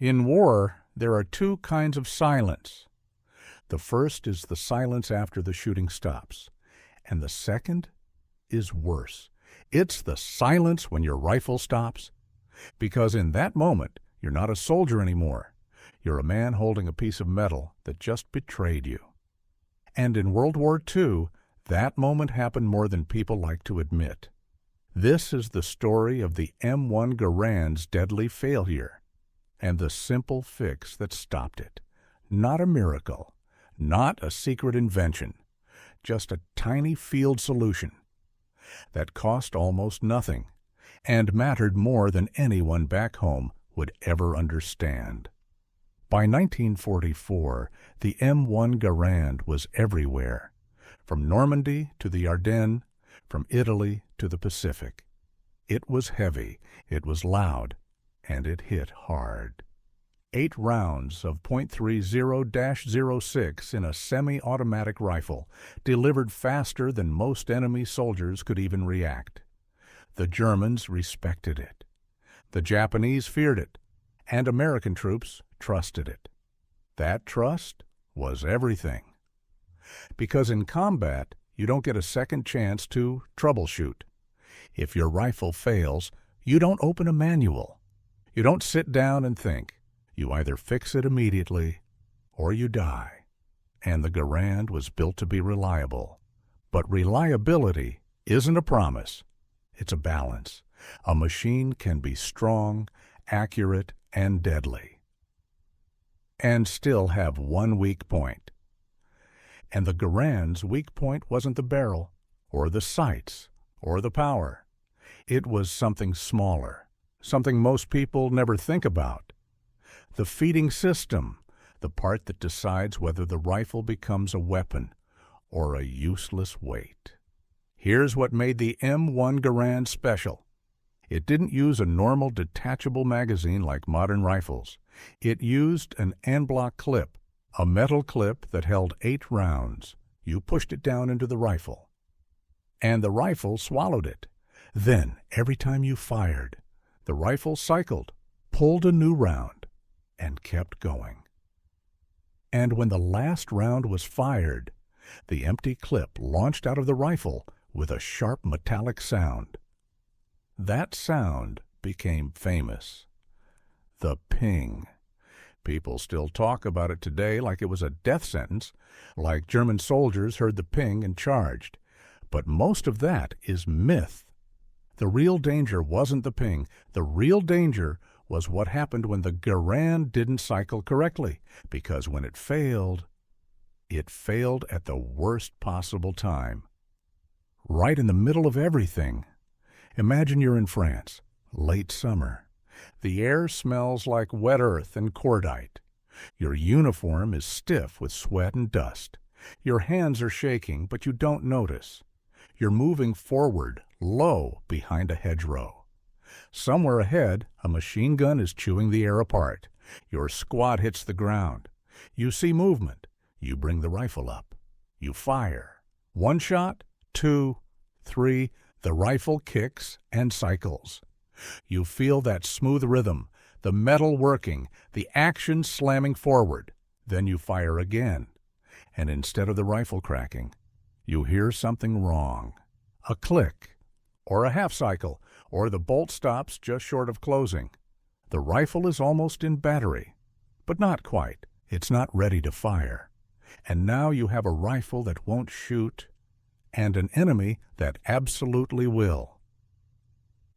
In war, there are two kinds of silence. The first is the silence after the shooting stops, and the second is worse. It's the silence when your rifle stops, because in that moment, you're not a soldier anymore. You're a man holding a piece of metal that just betrayed you. And in World War II, that moment happened more than people like to admit. This is the story of the M1 Garand's deadly failure, and the simple fix that stopped it. Not a miracle, not a secret invention, just a tiny field solution that cost almost nothing and mattered more than anyone back home would ever understand. By 1944, the M1 Garand was everywhere, from Normandy to the Ardennes, from Italy to the Pacific. It was heavy, it was loud, and it hit hard. 8 rounds of .30-06 in a semi-automatic rifle delivered faster than most enemy soldiers could even react. The Germans respected it. The Japanese feared it, and American troops trusted it. That trust was everything. Because in combat, you don't get a second chance to troubleshoot. If your rifle fails, you don't open a manual. You don't sit down and think. You either fix it immediately or you die. And the Garand was built to be reliable. But reliability isn't a promise. It's a balance. A machine can be strong, accurate, and deadly, and still have one weak point. And the Garand's weak point wasn't the barrel, or the sights, or the power. It was something smaller, something most people never think about. The feeding system, the part that decides whether the rifle becomes a weapon or a useless weight. Here's what made the M1 Garand special. It didn't use a normal detachable magazine like modern rifles. It used an en-bloc clip, a metal clip that held 8 rounds. You pushed it down into the rifle, and the rifle swallowed it. Then, every time you fired, the rifle cycled, pulled a new round, and kept going. And when the last round was fired, the empty clip launched out of the rifle with a sharp metallic sound. That sound became famous. The ping. People still talk about it today like it was a death sentence, like German soldiers heard the ping and charged. But most of that is myth. The real danger wasn't the ping. The real danger was what happened when the Garand didn't cycle correctly, because when it failed at the worst possible time. Right in the middle of everything. Imagine you're in France, late summer. The air smells like wet earth and cordite. Your uniform is stiff with sweat and dust. Your hands are shaking, but you don't notice. You're moving forward, low, behind a hedgerow. Somewhere ahead, a machine gun is chewing the air apart. Your squad hits the ground. You see movement. You bring the rifle up. You fire. 1 shot, 2, 3, the rifle kicks and cycles. You feel that smooth rhythm, the metal working, the action slamming forward. Then you fire again. And instead of the rifle cracking, you hear something wrong. A click, or a half cycle, or the bolt stops just short of closing. The rifle is almost in battery, but not quite. It's not ready to fire. And now you have a rifle that won't shoot, and an enemy that absolutely will.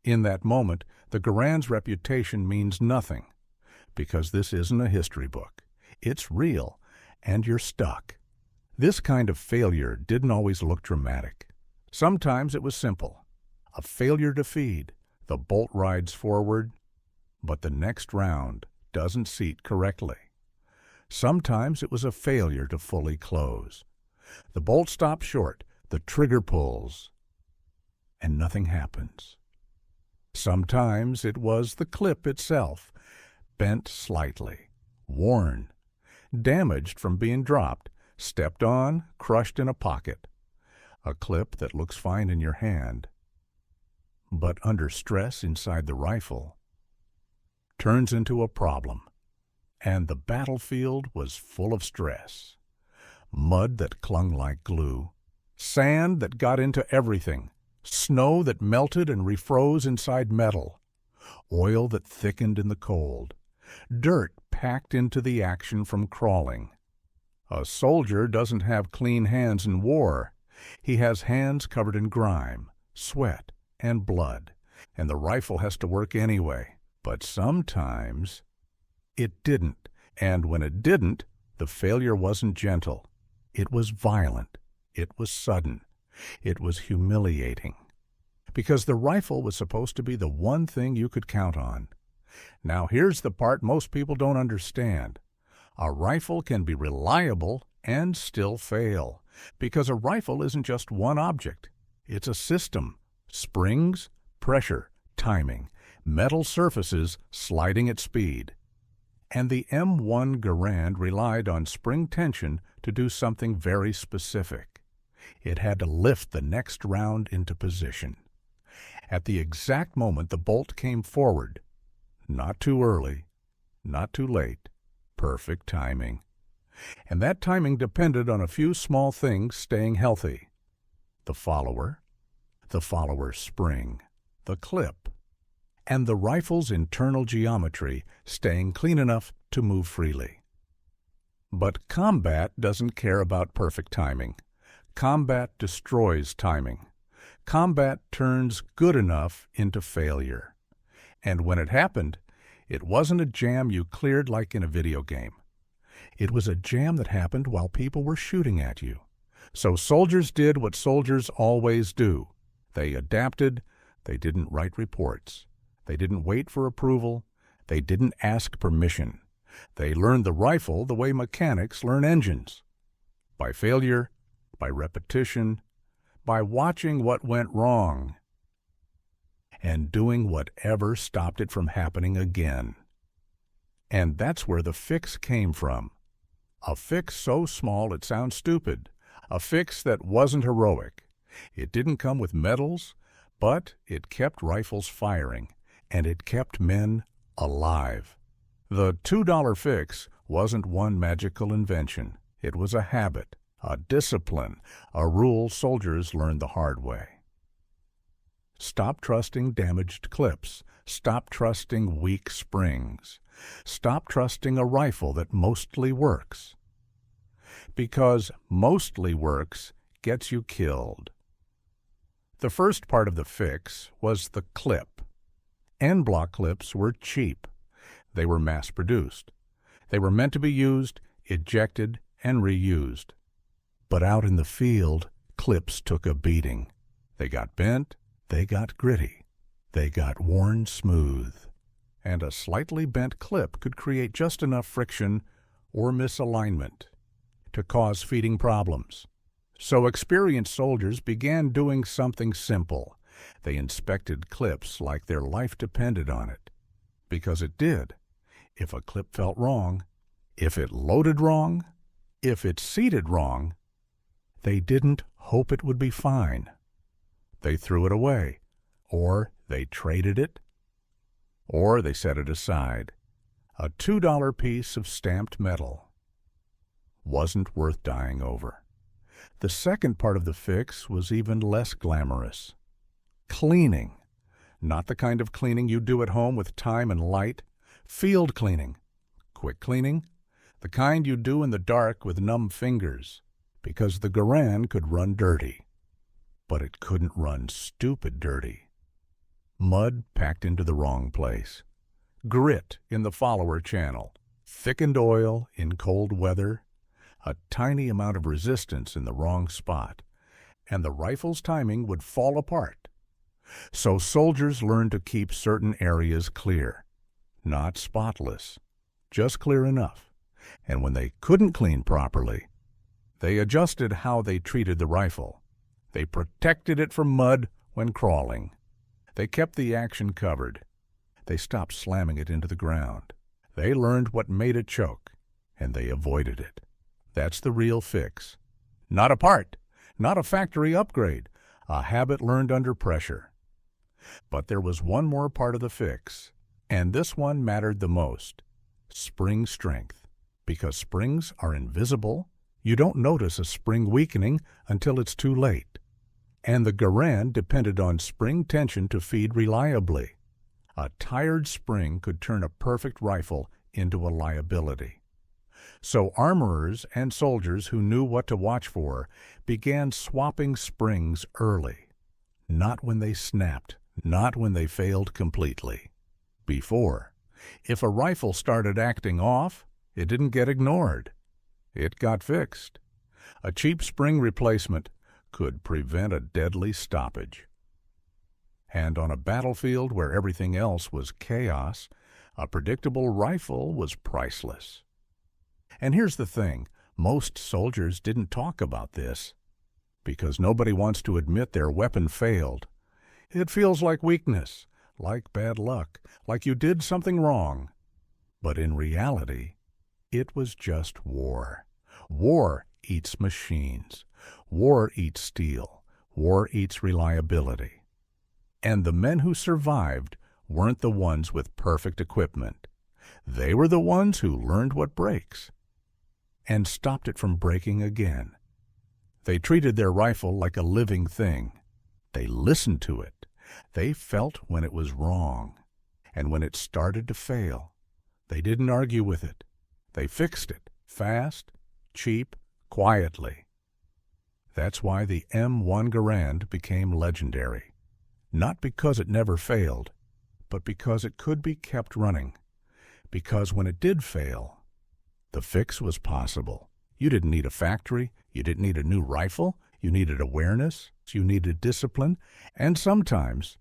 In that moment, the Garand's reputation means nothing, because this isn't a history book. It's real, and you're stuck. This kind of failure didn't always look dramatic. Sometimes it was simple. A failure to feed. The bolt rides forward, but the next round doesn't seat correctly. Sometimes it was a failure to fully close. The bolt stops short, the trigger pulls, and nothing happens. Sometimes it was the clip itself, bent slightly, worn, damaged from being dropped, stepped on, crushed in a pocket. A clip that looks fine in your hand, but under stress inside the rifle, turns into a problem. and the battlefield was full of stress. Mud that clung like glue, sand that got into everything, snow that melted and refroze inside metal, oil that thickened in the cold, dirt packed into the action from crawling. A soldier doesn't have clean hands in war. He has hands covered in grime, sweat, and blood, and the rifle has to work anyway. But sometimes it didn't, and when it didn't, the failure wasn't gentle. It was violent. It was sudden. It was humiliating. Because the rifle was supposed to be the one thing you could count on. Now here's the part most people don't understand. A rifle can be reliable and still fail, because a rifle isn't just one object. It's a system. Springs, pressure, timing, metal surfaces sliding at speed. And the M1 Garand relied on spring tension to do something very specific. It had to lift the next round into position. At the exact moment the bolt came forward. Not too early, not too late. Perfect timing. And that timing depended on a few small things staying healthy. The follower's spring, the clip, and the rifle's internal geometry staying clean enough to move freely. But combat doesn't care about perfect timing. Combat destroys timing. Combat turns good enough into failure. And when it happened, it wasn't a jam you cleared like in a video game. It was a jam that happened while people were shooting at you. So soldiers did what soldiers always do. They adapted. They didn't write reports. They didn't wait for approval. They didn't ask permission. They learned the rifle the way mechanics learn engines. By failure, by repetition, by watching what went wrong, and doing whatever stopped it from happening again. And that's where the fix came from. A fix so small it sounds stupid. A fix that wasn't heroic. It didn't come with medals, but it kept rifles firing, and it kept men alive. The $2 fix wasn't one magical invention. It was a habit, a discipline, a rule soldiers learned the hard way. Stop trusting damaged clips. Stop trusting weak springs. Stop trusting a rifle that mostly works. Because mostly works gets you killed. The first part of the fix was the clip. End-block clips were cheap. They were mass-produced. They were meant to be used, ejected, and reused. But out in the field, clips took a beating. They got bent. They got gritty. They got worn smooth. And a slightly bent clip could create just enough friction or misalignment to cause feeding problems. So experienced soldiers began doing something simple. They inspected clips like their life depended on it. Because it did. If a clip felt wrong, if it loaded wrong, if it seated wrong, they didn't hope it would be fine. They threw it away, or they traded it, or they set it aside. A $2 piece of stamped metal wasn't worth dying over. The second part of the fix was even less glamorous. Cleaning. Not the kind of cleaning you do at home with time and light. Field cleaning. Quick cleaning. The kind you do in the dark with numb fingers, because the Garand could run dirty. But it couldn't run stupid dirty. Mud packed into the wrong place. Grit in the follower channel. Thickened oil in cold weather. A tiny amount of resistance in the wrong spot. And the rifle's timing would fall apart. So soldiers learned to keep certain areas clear. Not spotless. Just clear enough. And when they couldn't clean properly, they adjusted how they treated the rifle. They protected it from mud when crawling. They kept the action covered. They stopped slamming it into the ground. They learned what made it choke, and they avoided it. That's the real fix. Not a part, not a factory upgrade, a habit learned under pressure. But there was one more part of the fix, and this one mattered the most. Spring strength. Because springs are invisible, you don't notice a spring weakening until it's too late. And the Garand depended on spring tension to feed reliably. A tired spring could turn a perfect rifle into a liability. So armorers and soldiers who knew what to watch for began swapping springs early. Not when they snapped, not when they failed completely. Before, if a rifle started acting off, it didn't get ignored. It got fixed. A cheap spring replacement could prevent a deadly stoppage. And on a battlefield where everything else was chaos, a predictable rifle was priceless. And here's the thing, most soldiers didn't talk about this, because nobody wants to admit their weapon failed. It feels like weakness, like bad luck, like you did something wrong. But in reality, it was just war. War eats machines. War eats steel. War eats reliability. And the men who survived weren't the ones with perfect equipment. They were the ones who learned what breaks and stopped it from breaking again. They treated their rifle like a living thing. They listened to it. They felt when it was wrong. And when it started to fail, they didn't argue with it. They fixed it, fast, cheap, quietly. That's why the M1 Garand became legendary. Not because it never failed, but because it could be kept running. Because when it did fail, the fix was possible. You didn't need a factory. You didn't need a new rifle. You needed awareness. You needed discipline. And sometimes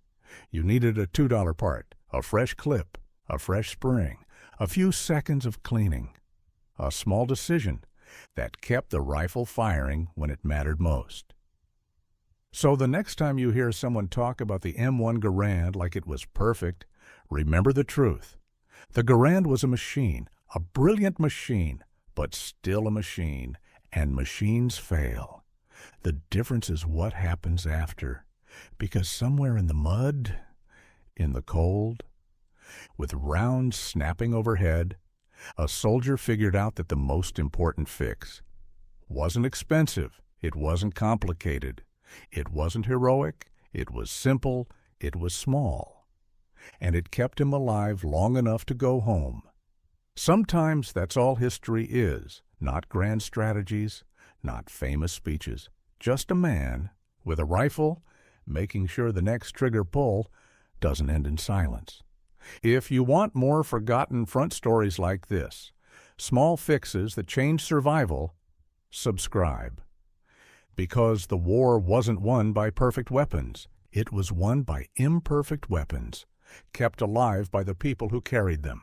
you needed a $2 part, a fresh clip, a fresh spring, a few seconds of cleaning, a small decision that kept the rifle firing when it mattered most. So the next time you hear someone talk about the M1 Garand like it was perfect, remember the truth. The Garand was a machine, a brilliant machine, but still a machine, and machines fail. The difference is what happens after, because somewhere in the mud, in the cold, with rounds snapping overhead, a soldier figured out that the most important fix wasn't expensive, it wasn't complicated, it wasn't heroic, it was simple, it was small, and it kept him alive long enough to go home. Sometimes that's all history is, not grand strategies, not famous speeches, just a man with a rifle making sure the next trigger pull doesn't end in silence. If you want more forgotten front stories like this, small fixes that change survival, subscribe. Because the war wasn't won by perfect weapons. It was won by imperfect weapons, kept alive by the people who carried them.